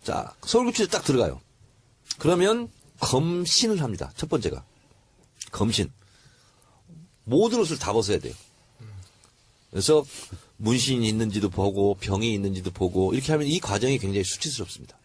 자, 서울구치소에 딱 들어가요. 그러면 검신을 합니다. 첫 번째가. 검신. 모든 옷을 다 벗어야 돼요. 그래서 문신이 있는지도 보고 병이 있는지도 보고 이렇게 하면 이 과정이 굉장히 수치스럽습니다.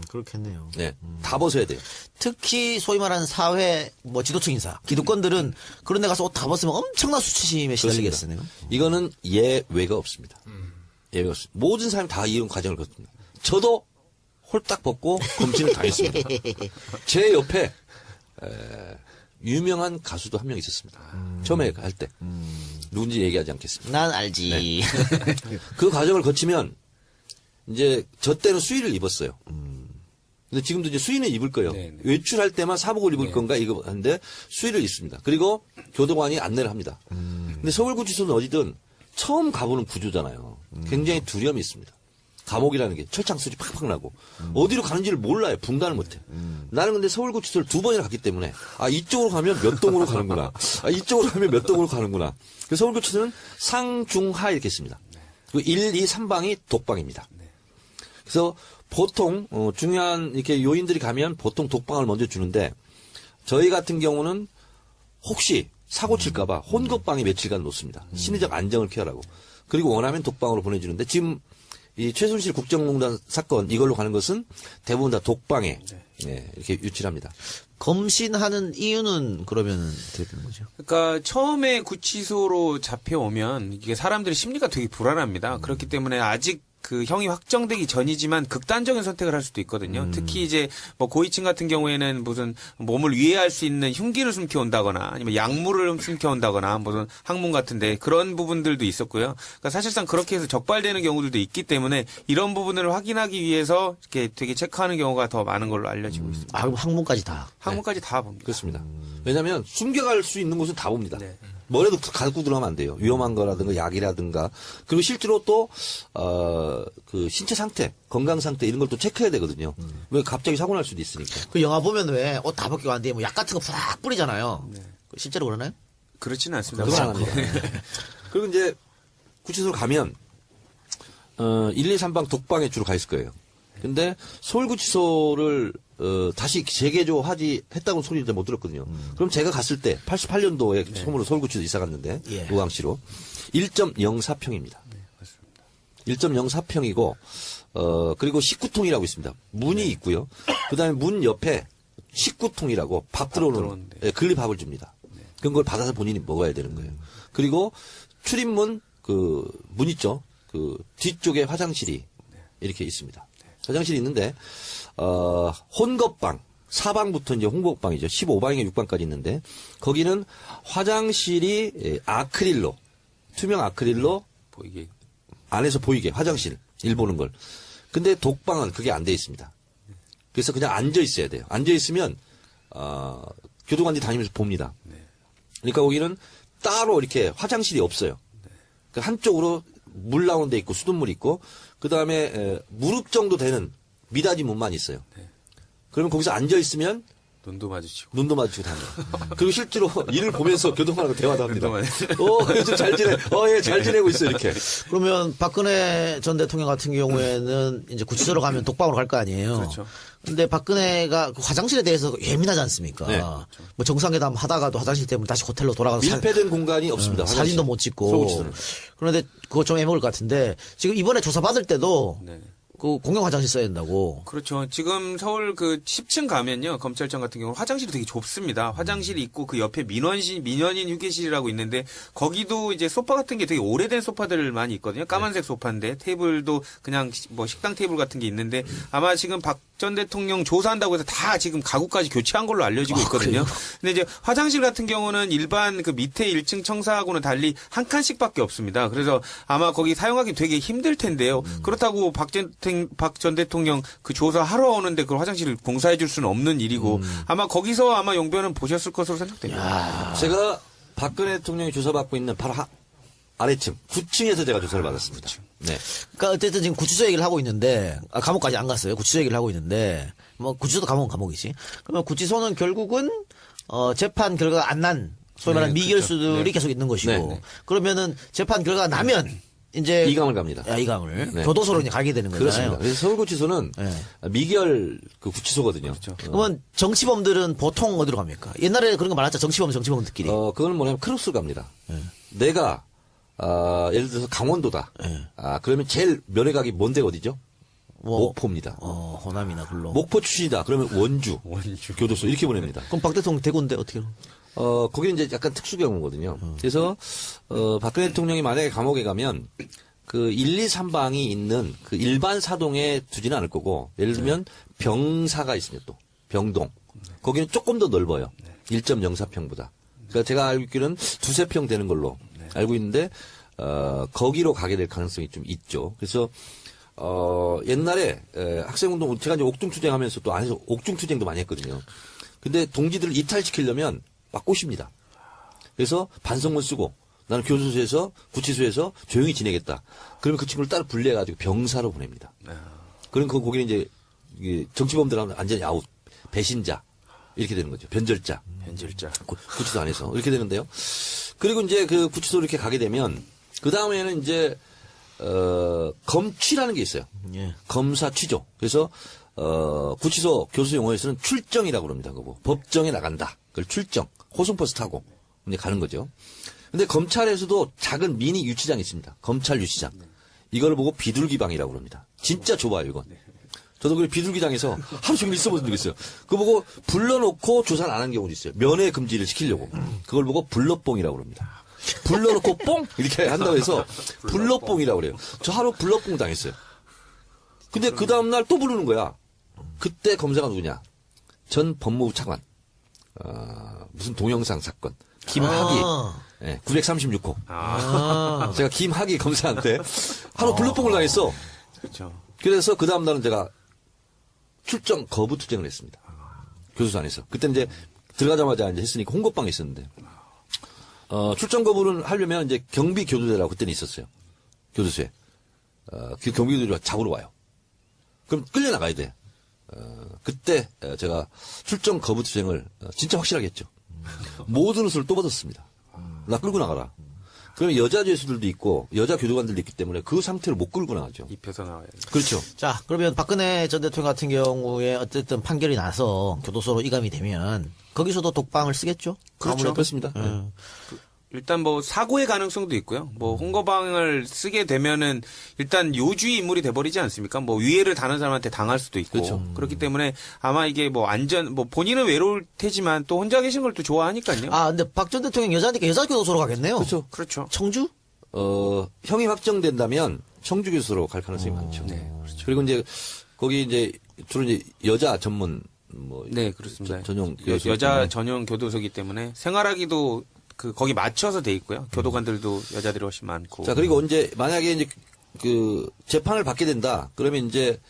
그렇겠네요. 네, 다 벗어야 돼요. 특히 소위 말하는 사회 뭐 지도층 인사, 기득권들은 그런 데 가서 옷 다 벗으면 엄청난 수치심에 시달리겠으네요. 이거는 예외가 없습니다. 예외가 없습니다. 모든 사람이 다 이런 과정을 거칩니다. 저도 홀딱 벗고 검진을 다 했습니다. 제 옆에 유명한 가수도 한 명 있었습니다. 처음에 할 때. 누군지 얘기하지 않겠습니다. 난 알지. 네. 그 과정을 거치면 이제 저 때는 수의를 입었어요. 근데 지금도 이제 수의는 입을 거예요. 네네. 외출할 때만 사복을 입을 건가 이거 하는데 수의를 입습니다. 그리고 교도관이 안내를 합니다. 근데 서울구치소는 어디든 처음 가보는 구조잖아요. 굉장히 두려움이 있습니다. 감옥이라는 게 철창 소리 팍팍 나고 어디로 가는지를 몰라요. 분간을 못해. 나는 근데 서울구치소를 2번이나 갔기 때문에 아 이쪽으로 가면 몇 동으로 가는구나. 아 이쪽으로 가면 몇 동으로 가는구나. 그래서 서울구치소는 상, 중, 하 이렇게 있습니다. 그리고 1, 2, 3방이 독방입니다. 그래서 보통 중요한 이렇게 요인들이 가면 보통 독방을 먼저 주는데 저희 같은 경우는 혹시 사고 칠까봐 혼겁방에 며칠간 놓습니다. 심리적 안정을 케어하라고. 그리고 원하면 독방으로 보내주는데 지금 이 최순실 국정농단 사건 이걸로 가는 것은 대부분 다 독방에 이렇게 유치합니다. 검신하는 이유는 그러면 어떻게 되는 거죠? 그러니까 처음에 구치소로 잡혀오면 이게 사람들의 심리가 되게 불안합니다. 그렇기 때문에 아직 그 형이 확정되기 전이지만 극단적인 선택을 할 수도 있거든요. 특히 이제 뭐 고위층 같은 경우에는 무슨 몸을 위해할 수 있는 흉기를 숨겨 온다거나 아니면 약물을 숨겨 온다거나 무슨 학문 같은데 그런 부분들도 있었고요. 그러니까 사실상 그렇게 해서 적발되는 경우들도 있기 때문에 이런 부분을 확인하기 위해서 이렇게 되게 체크하는 경우가 더 많은 걸로 알려지고 있습니다. 아, 그럼 학문까지 다. 학문까지 다 봅니다. 그렇습니다. 왜냐하면 숨겨갈 수 있는 곳은 다 봅니다. 네. 뭐라도 갖고 들어가면 안 돼요. 위험한 거라든가 약이라든가. 그리고 실제로 또, 그 신체 상태, 건강 상태 이런 걸 또 체크해야 되거든요. 왜 갑자기 사고 날 수도 있으니까. 그 영화 보면 왜 옷 다 벗기고 하는데 뭐 약 같은 거 푸락 뿌리잖아요. 실제로 그러나요? 그렇지는 않습니다. 그건 안 합니다. 그리고 이제 구치소로 가면, 1, 2, 3방 독방에 주로 가 있을 거예요. 근데 서울구치소를 다시 했다고 소리를 못 들었거든요. 그럼 제가 갔을 때 88년도에 처음으로 서울구치소 이사 갔는데 의왕시로 1.04평입니다. 1.04평이고 그리고 식구통이라고 있습니다. 문이 있고요. 그다음에 문 옆에 식구통이라고 밥 들어오는 글리밥을 줍니다. 그런 걸 받아서 본인이 먹어야 되는 거예요. 그리고 출입문 그 문 있죠. 그 뒤쪽에 화장실이 이렇게 있습니다. 화장실이 있는데 혼겁방 4방부터 이제 혼겁방이죠. 15방인가 6방까지 있는데 거기는 화장실이 아크릴로 투명 아크릴로 보이게 안에서 보이게 화장실 일 보는 걸. 근데 독방은 그게 안 돼 있습니다. 그래서 그냥 앉아 있어야 돼요. 앉아 있으면 교도관들이 다니면서 봅니다. 그러니까 거기는 따로 이렇게 화장실이 없어요. 그 한쪽으로 물 나오는 데 있고 수돗물 있고 그다음에 무릎 정도 되는 미닫이 문만 있어요. 그러면 거기서 앉아 있으면 눈도 마주치고 다녀요. 그리고 실제로 일을 보면서 교도관하고 대화도 합니다. 요즘 잘 지내. 예, 잘 지내고 있어 이렇게. 그러면 박근혜 전 대통령 같은 경우에는 이제 구치소로 가면 독방으로 갈 거 아니에요. 그렇죠. 근데 박근혜가 그 화장실에 대해서 예민하지 않습니까? 네. 뭐 정상회담 하다가도 화장실 때문에 다시 호텔로 돌아가서 밀폐된 공간이 없습니다. 사진도 못 찍고. 서울구치소는. 그런데 그거 좀 애먹을 것 같은데 지금 이번에 조사 받을 때도 네. 그 공용 화장실 써야 된다고. 그렇죠. 지금 서울 그 10층 가면요. 검찰청 같은 경우는 화장실이 되게 좁습니다. 화장실이 있고 그 옆에 민원인 휴게실이라고 있는데 거기도 이제 소파 같은 게 되게 오래된 소파들 많이 있거든요. 까만색 소파인데 테이블도 그냥 뭐 식당 테이블 같은 게 있는데 아마 지금 박 전 대통령 조사한다고 해서 다 지금 가구까지 교체한 걸로 알려지고 있거든요. 근데 이제 화장실 같은 경우는 일반 그 밑에 1층 청사하고는 달리 한 칸씩밖에 없습니다. 그래서 아마 거기 사용하기 되게 힘들 텐데요. 그렇다고 박 전 대통령 그 조사하러 오는데 그 화장실을 공사해 줄 수는 없는 일이고 아마 거기서 아마 용변은 보셨을 것으로 생각됩니다. 제가 박근혜 대통령이 조사받고 있는 바로 아래층 9층에서 제가 조사를 받았습니다. 네. 그러니까 어쨌든 지금 구치소 얘기를 하고 있는데 감옥까지 안 갔어요. 구치소 얘기를 하고 있는데 뭐 구치소도 감옥이지. 그러면 구치소는 결국은 재판 결과가 안 난 소위 말하는 미결수들이 계속 있는 것이고 그러면은 재판 결과가 나면 이제 이감을 갑니다. 이감을 네. 교도소로 이제 가게 되는 그렇습니다. 거잖아요. 그래서 서울구치소는 네. 미결 그 구치소거든요. 그러면 정치범들은 보통 어디로 갑니까? 옛날에 그런 거 많았죠. 정치범들끼리. 그건 뭐냐면 크루스 갑니다. 내가 예를 들어서 강원도다. 그러면 제일 면회 가기 먼 데가 어디죠? 뭐, 목포입니다. 호남이나 글로. 목포 출신이다. 그러면 원주, 교도소 이렇게 보냅니다. 그럼 박 대통령 대구인데 어떻게? 거기는 이제 약간 특수 경우거든요. 그래서 박근혜 대통령이 만약에 감옥에 가면 그 1, 2, 3방이 있는 그 일반 사동에 두지는 않을 거고 예를 들면 병사가 있습니다. 또 병동. 거기는 조금 더 넓어요. 1.04평보다. 그러니까 제가 알고 있기로는 2~3평 되는 걸로 알고 있는데 거기로 가게 될 가능성이 좀 있죠. 그래서 옛날에 학생운동 제가 이제 옥중투쟁하면서 또 안에서 옥중투쟁도 많이 했거든요. 근데 동지들을 이탈시키려면 막 꼬십니다. 그래서 반성문 쓰고 나는 교도소에서 구치소에서 조용히 지내겠다. 그러면 그 친구를 따로 분리해가지고 병사로 보냅니다. 그럼 거기는 이제 이게 정치범들하고는 완전히 아웃, 배신자 이렇게 되는 거죠. 변절자. 구치소 안에서 이렇게 되는데요. 그리고 이제 그 구치소 이렇게 가게 되면 그 다음에는 이제 검취라는 게 있어요. 예. 검사 취조. 그래서 구치소 교수 용어에서는 출정이라고 그럽니다. 그거 법정에 나간다. 그걸 출정. 호송버스 타고 이제 가는 거죠. 근데 검찰에서도 작은 미니 유치장이 있습니다. 검찰 유치장. 이걸 보고 비둘기방이라고 그럽니다. 진짜 좁아요, 이건. 저도 그 비둘기장에서 하루 종일 있어본 적이 있어요. 그거 보고 불러놓고 조사를 안 한 경우도 있어요. 면회 금지를 시키려고. 그걸 보고 불러뽕이라고 그럽니다. 불러놓고 뽕! 이렇게 한다고 해서 불러뽕이라고 그래요. 저 하루 불러뽕 당했어요. 근데 그 다음날 또 부르는 거야. 그때 검사가 누구냐. 전 법무부 차관. 무슨 동영상 사건. 김학의. 네, 936호. 제가 김학의 검사한테 하루 불러뽕을 당했어. 그렇죠. 그래서 그 다음날은 제가 출정 거부 투쟁을 했습니다. 교도소 안에서. 그때 이제 들어가자마자 이제 했으니까 홍보방에 있었는데. 출정 거부를 하려면 이제 경비 교도대라고 그때는 있었어요. 교도소에. 그 경비 교도대가 잡으러 와요. 그럼 끌려나가야 돼. 그때 제가 출정 거부 투쟁을 진짜 확실하게 했죠. 모든 옷을 또 벗었습니다. 나 끌고 나가라. 그러면 여자 죄수들도 있고 여자 교도관들도 있기 때문에 그 상태로 못 끌고 나가죠. 입혀서 나와야 돼. 그렇죠. 자, 그러면 박근혜 전 대통령 같은 경우에 어쨌든 판결이 나서 교도소로 이감이 되면 거기서도 독방을 쓰겠죠? 그렇죠. 그렇습니다. 일단 뭐 사고의 가능성도 있고요. 뭐 홍거방을 쓰게 되면은 일단 요주의 인물이 돼버리지 않습니까? 뭐 위해를 다른 사람한테 당할 수도 있고 그렇죠. 그렇기 때문에 아마 이게 뭐 뭐 본인은 외로울 테지만 또 혼자 계신 걸 또 좋아하니까요. 근데 박 전 대통령 여자니까 여자 교도소로 가겠네요. 그렇죠. 그렇죠. 청주? 형이 확정된다면 청주 교수로 갈 가능성이 많죠. 네, 그렇죠. 그리고 이제 거기 이제 주로 이제 여자 전문 뭐 네, 그렇습니다. 전용 여자 때문에. 전용 교도소이기 때문에 생활하기도 거기 맞춰서 돼 있고요. 교도관들도 여자들이 훨씬 많고. 자, 그리고 언제 만약에 이제 그 재판을 받게 된다. 그러면 이제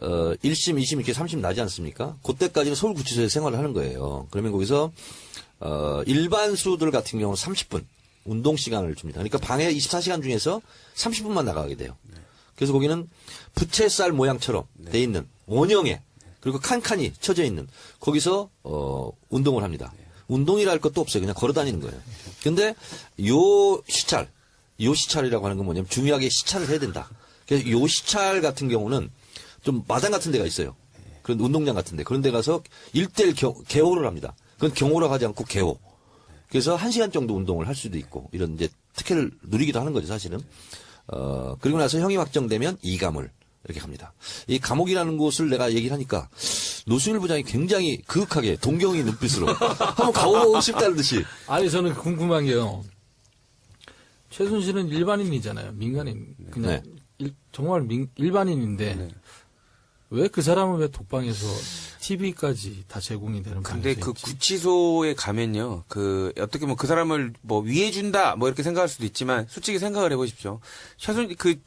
1심, 2심 이렇게 3심 나지 않습니까? 그때까지는 서울구치소에 생활을 하는 거예요. 그러면 거기서 일반 수들 같은 경우는 30분 운동 시간을 줍니다. 그러니까 방에 24시간 중에서 30분만 나가게 돼요. 그래서 거기는 부채살 모양처럼 돼 있는 원형에 그리고 칸칸이 쳐져 있는 거기서 운동을 합니다. 운동이라 할 것도 없어요. 그냥 걸어 다니는 거예요. 근데 요 시찰이라고 하는 건 뭐냐면 중요하게 시찰을 해야 된다. 그래서 요 시찰 같은 경우는 좀 마당 같은 데가 있어요. 그런 운동장 같은 데. 그런 데 가서 1대1 개호를 합니다. 그건 경호라고 하지 않고 개호. 그래서 1시간 정도 운동을 할 수도 있고 이런 이제 특혜를 누리기도 하는 거죠, 사실은. 그리고 나서 형이 확정되면 이감을 이렇게 갑니다. 이 감옥이라는 곳을 내가 얘기를 하니까 노승일 부장이 굉장히 그윽하게 동경의 눈빛으로 한번 가보고 싶다는 듯이. 아니 저는 궁금한 게요. 최순실은 일반인이잖아요. 민간인 그냥 정말 일반인인데 왜 그 사람은 왜 독방에서 TV까지 다 제공이 되는 근데 방에서 그 있지? 구치소에 가면요, 어떻게 보면 그 사람을 뭐 위해준다, 뭐 이렇게 생각할 수도 있지만, 솔직히 생각을 해보십시오.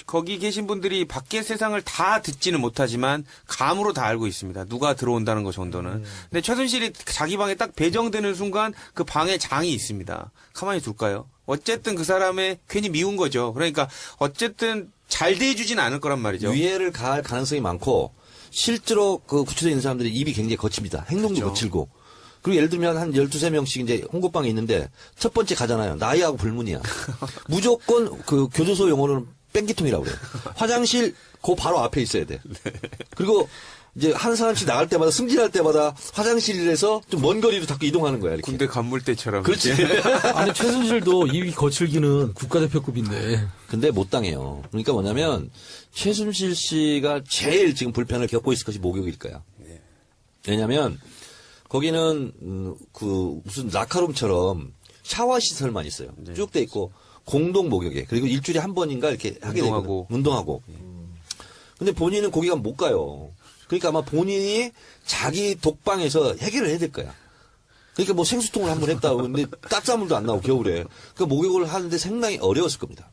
거기 계신 분들이 밖의 세상을 다 듣지는 못하지만, 감으로 다 알고 있습니다. 누가 들어온다는 것 정도는. 근데 최순실이 자기 방에 딱 배정되는 순간, 그 방에 장이 있습니다. 가만히 둘까요? 어쨌든 그 사람의 괜히 미운 거죠. 그러니까, 어쨌든 잘 대해주진 않을 거란 말이죠. 위해를 가할 가능성이 많고, 실제로 그 구치소에 있는 사람들이 입이 굉장히 거칩니다. 행동도 그렇죠. 거칠고. 그리고 예를 들면 한 12~13명씩 이제 홍고방에 있는데 첫 번째 가잖아요. 나이하고 불문이야. 무조건 그 교도소 용어로는 뺑기통이라고 그래요. 화장실 그 바로 앞에 있어야 돼. 그리고 이제 한 사람씩 나갈 때마다 승진할 때마다 화장실에서 좀 먼 거리로 자꾸 이동하는 거야. 이렇게. 군대 간물대처럼. 그렇지. 아니 최순실도 이 거칠기는 국가대표급인데. 근데 못 당해요. 그러니까 뭐냐면 최순실 씨가 제일 지금 불편을 겪고 있을 것이 목욕일 거야. 왜냐면 거기는 그 무슨 라카룸처럼 샤워 시설만 있어요. 쭉 돼 있고 공동 목욕에 그리고 일주일에 한 번인가 이렇게 하게 되고 운동하고. 근데 본인은 거기 가면 못 가요. 그러니까 아마 본인이 자기 독방에서 해결을 해야 될 거야. 그러니까 뭐 생수통을 한 번 했다. 근데 따뜻한 물도 안 나오고 겨울에. 그러니까 목욕을 하는데 상당히 어려웠을 겁니다.